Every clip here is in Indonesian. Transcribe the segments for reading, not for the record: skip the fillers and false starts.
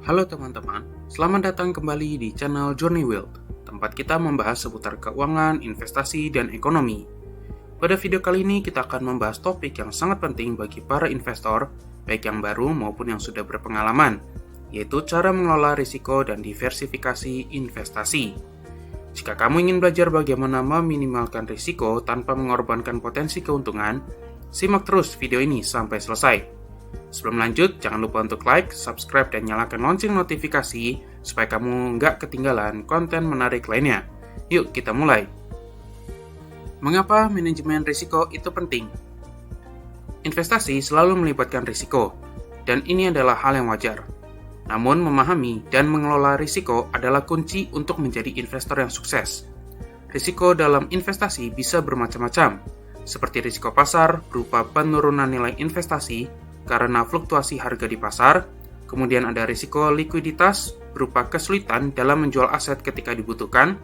Halo teman-teman, selamat datang kembali di channel Journey Wealth, tempat kita membahas seputar keuangan, investasi, dan ekonomi. Pada video kali ini kita akan membahas topik yang sangat penting bagi para investor, baik yang baru maupun yang sudah berpengalaman, yaitu cara mengelola risiko dan diversifikasi investasi. Jika kamu ingin belajar bagaimana meminimalkan risiko tanpa mengorbankan potensi keuntungan, simak terus video ini sampai selesai. Sebelum lanjut, jangan lupa untuk like, subscribe, dan nyalakan lonceng notifikasi supaya kamu nggak ketinggalan konten menarik lainnya. Yuk kita mulai. Mengapa manajemen risiko itu penting? Investasi selalu melibatkan risiko, dan ini adalah hal yang wajar. Namun, memahami dan mengelola risiko adalah kunci untuk menjadi investor yang sukses. Risiko dalam investasi bisa bermacam-macam, seperti risiko pasar berupa penurunan nilai investasi karena fluktuasi harga di pasar, kemudian ada risiko likuiditas berupa kesulitan dalam menjual aset ketika dibutuhkan,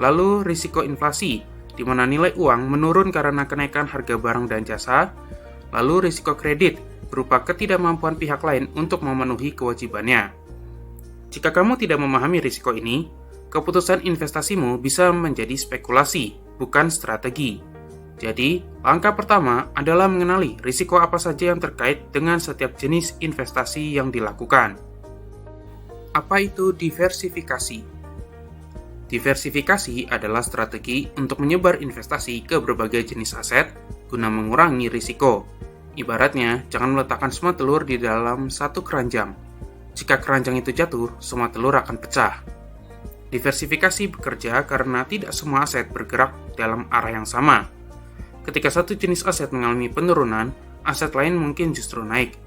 lalu risiko inflasi, di mana nilai uang menurun karena kenaikan harga barang dan jasa, lalu risiko kredit, berupa ketidakmampuan pihak lain untuk memenuhi kewajibannya. Jika kamu tidak memahami risiko ini, keputusan investasimu bisa menjadi spekulasi, bukan strategi. Jadi, langkah pertama adalah mengenali risiko apa saja yang terkait dengan setiap jenis investasi yang dilakukan. Apa itu diversifikasi? Diversifikasi adalah strategi untuk menyebar investasi ke berbagai jenis aset guna mengurangi risiko. Ibaratnya, jangan meletakkan semua telur di dalam satu keranjang. Jika keranjang itu jatuh, semua telur akan pecah. Diversifikasi bekerja karena tidak semua aset bergerak dalam arah yang sama. Ketika satu jenis aset mengalami penurunan, aset lain mungkin justru naik.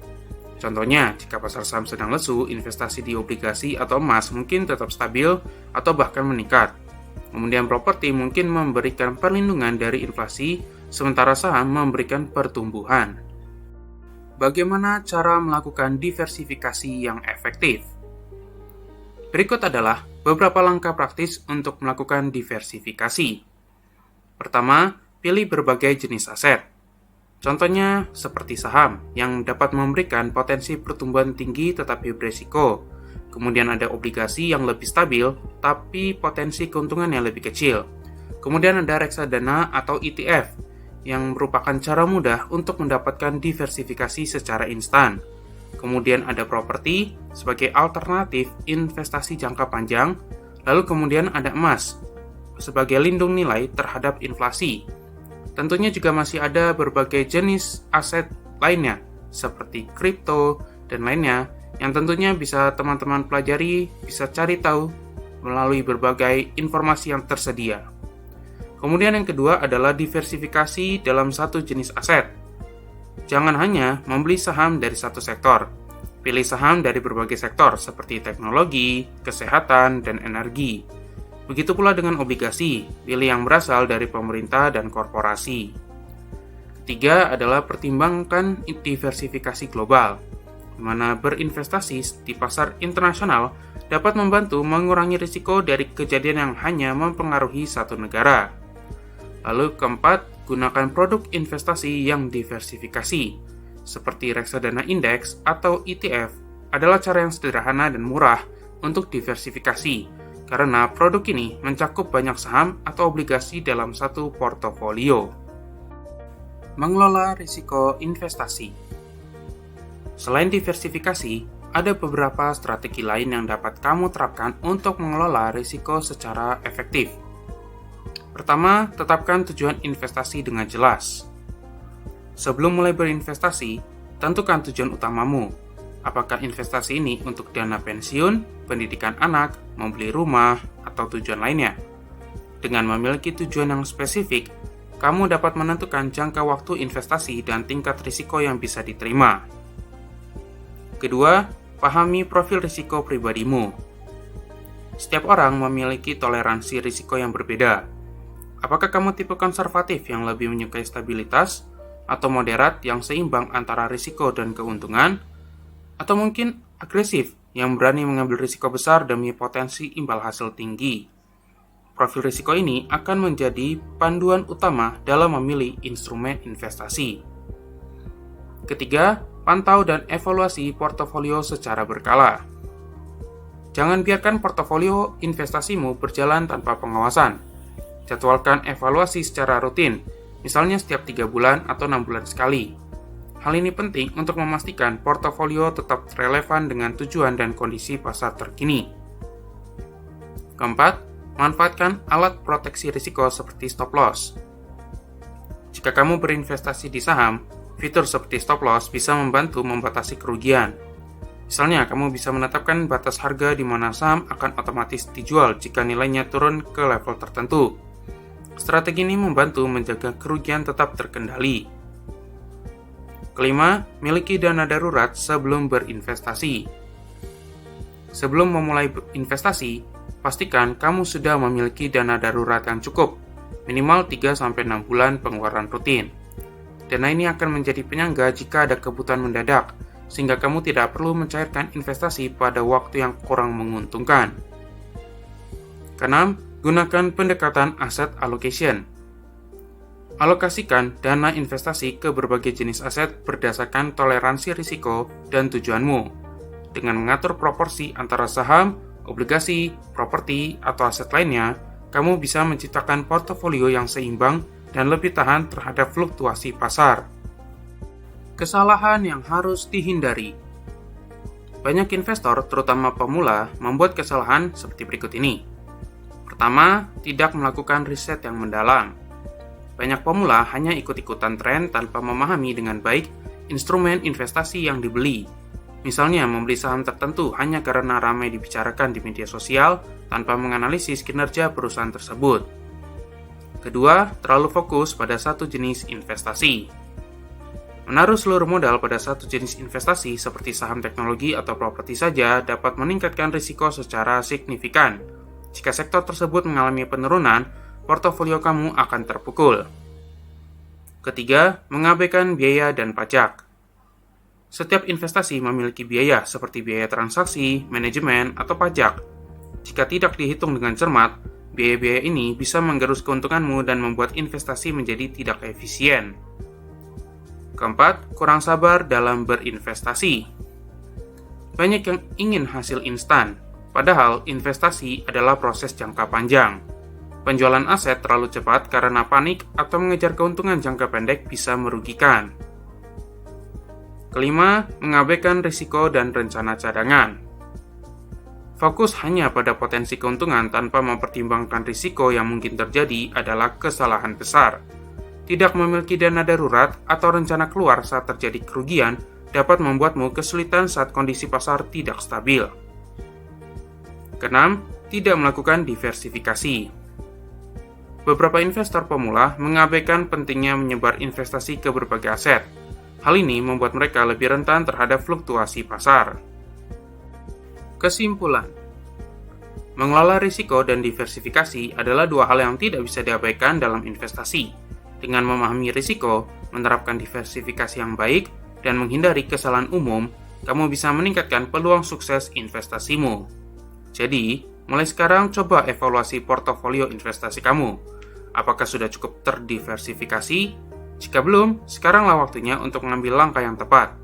Contohnya, jika pasar saham sedang lesu, investasi di obligasi atau emas mungkin tetap stabil atau bahkan meningkat. Kemudian properti mungkin memberikan perlindungan dari inflasi, sementara saham memberikan pertumbuhan. Bagaimana cara melakukan diversifikasi yang efektif? Berikut adalah beberapa langkah praktis untuk melakukan diversifikasi. Pertama, pilih berbagai jenis aset. Contohnya seperti saham yang dapat memberikan potensi pertumbuhan tinggi tetapi beresiko. Kemudian ada obligasi yang lebih stabil tapi potensi keuntungannya lebih kecil. Kemudian ada reksadana atau ETF yang merupakan cara mudah untuk mendapatkan diversifikasi secara instan. Kemudian ada properti sebagai alternatif investasi jangka panjang. Lalu kemudian ada emas sebagai lindung nilai terhadap inflasi. Tentunya juga masih ada berbagai jenis aset lainnya, seperti kripto dan lainnya, yang tentunya bisa teman-teman pelajari, bisa cari tahu melalui berbagai informasi yang tersedia. Kemudian yang kedua adalah diversifikasi dalam satu jenis aset. Jangan hanya membeli saham dari satu sektor. Pilih saham dari berbagai sektor, seperti teknologi, kesehatan, dan energi. Begitu pula dengan obligasi, pilih yang berasal dari pemerintah dan korporasi. Ketiga adalah pertimbangkan diversifikasi global, di mana berinvestasi di pasar internasional dapat membantu mengurangi risiko dari kejadian yang hanya mempengaruhi satu negara. Lalu keempat, gunakan produk investasi yang diversifikasi, seperti reksadana indeks atau ETF, adalah cara yang sederhana dan murah untuk diversifikasi, karena produk ini mencakup banyak saham atau obligasi dalam satu portofolio. Mengelola risiko investasi. Selain diversifikasi, ada beberapa strategi lain yang dapat kamu terapkan untuk mengelola risiko secara efektif. Pertama, tetapkan tujuan investasi dengan jelas. Sebelum mulai berinvestasi, tentukan tujuan utamamu. Apakah investasi ini untuk dana pensiun, pendidikan anak, membeli rumah, atau tujuan lainnya? Dengan memiliki tujuan yang spesifik, kamu dapat menentukan jangka waktu investasi dan tingkat risiko yang bisa diterima. Kedua, pahami profil risiko pribadimu. Setiap orang memiliki toleransi risiko yang berbeda. Apakah kamu tipe konservatif yang lebih menyukai stabilitas, atau moderat yang seimbang antara risiko dan keuntungan, atau mungkin agresif yang berani mengambil risiko besar demi potensi imbal hasil tinggi? Profil risiko ini akan menjadi panduan utama dalam memilih instrumen investasi. Ketiga, pantau dan evaluasi portofolio secara berkala. Jangan biarkan portofolio investasimu berjalan tanpa pengawasan. Jadwalkan evaluasi secara rutin, misalnya setiap 3 bulan atau 6 bulan sekali. Hal ini penting untuk memastikan portofolio tetap relevan dengan tujuan dan kondisi pasar terkini. Keempat, manfaatkan alat proteksi risiko seperti stop loss. Jika kamu berinvestasi di saham, fitur seperti stop loss bisa membantu membatasi kerugian. Misalnya, kamu bisa menetapkan batas harga di mana saham akan otomatis dijual jika nilainya turun ke level tertentu. Strategi ini membantu menjaga kerugian tetap terkendali. Kelima, miliki dana darurat sebelum berinvestasi. Sebelum memulai investasi, pastikan kamu sudah memiliki dana darurat yang cukup, minimal 3-6 bulan pengeluaran rutin. Dana ini akan menjadi penyangga jika ada kebutuhan mendadak, sehingga kamu tidak perlu mencairkan investasi pada waktu yang kurang menguntungkan. Keenam, gunakan pendekatan asset allocation. Alokasikan dana investasi ke berbagai jenis aset berdasarkan toleransi risiko dan tujuanmu, dengan mengatur proporsi antara saham, obligasi, properti, atau aset lainnya. Kamu bisa menciptakan portofolio yang seimbang dan lebih tahan terhadap fluktuasi pasar. Kesalahan yang harus dihindari. Banyak investor, terutama pemula, membuat kesalahan seperti berikut ini. Pertama, tidak melakukan riset yang mendalam. Banyak pemula hanya ikut-ikutan tren tanpa memahami dengan baik instrumen investasi yang dibeli. Misalnya, membeli saham tertentu hanya karena ramai dibicarakan di media sosial tanpa menganalisis kinerja perusahaan tersebut. Kedua, terlalu fokus pada satu jenis investasi. Menaruh seluruh modal pada satu jenis investasi seperti saham teknologi atau properti saja dapat meningkatkan risiko secara signifikan. Jika sektor tersebut mengalami penurunan, portofolio kamu akan terpukul. Ketiga, mengabaikan biaya dan pajak. Setiap investasi memiliki biaya seperti biaya transaksi, manajemen, atau pajak. Jika tidak dihitung dengan cermat, biaya-biaya ini bisa menggerus keuntunganmu dan membuat investasi menjadi tidak efisien. Keempat, kurang sabar dalam berinvestasi. Banyak yang ingin hasil instan, padahal investasi adalah proses jangka panjang. Penjualan aset terlalu cepat karena panik atau mengejar keuntungan jangka pendek bisa merugikan. Kelima, mengabaikan risiko dan rencana cadangan. Fokus hanya pada potensi keuntungan tanpa mempertimbangkan risiko yang mungkin terjadi adalah kesalahan besar. Tidak memiliki dana darurat atau rencana keluar saat terjadi kerugian dapat membuatmu kesulitan saat kondisi pasar tidak stabil. Keenam, tidak melakukan diversifikasi. Beberapa investor pemula mengabaikan pentingnya menyebar investasi ke berbagai aset. Hal ini membuat mereka lebih rentan terhadap fluktuasi pasar. Kesimpulan, mengelola risiko dan diversifikasi adalah dua hal yang tidak bisa diabaikan dalam investasi. Dengan memahami risiko, menerapkan diversifikasi yang baik, dan menghindari kesalahan umum, kamu bisa meningkatkan peluang sukses investasimu. Jadi, mulai sekarang coba evaluasi portofolio investasi kamu. Apakah sudah cukup terdiversifikasi? Jika belum, sekaranglah waktunya untuk mengambil langkah yang tepat.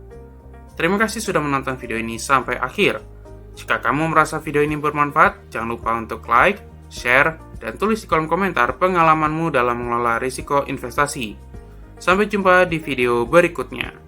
Terima kasih sudah menonton video ini sampai akhir. Jika kamu merasa video ini bermanfaat, jangan lupa untuk like, share, dan tulis di kolom komentar pengalamanmu dalam mengelola risiko investasi. Sampai jumpa di video berikutnya.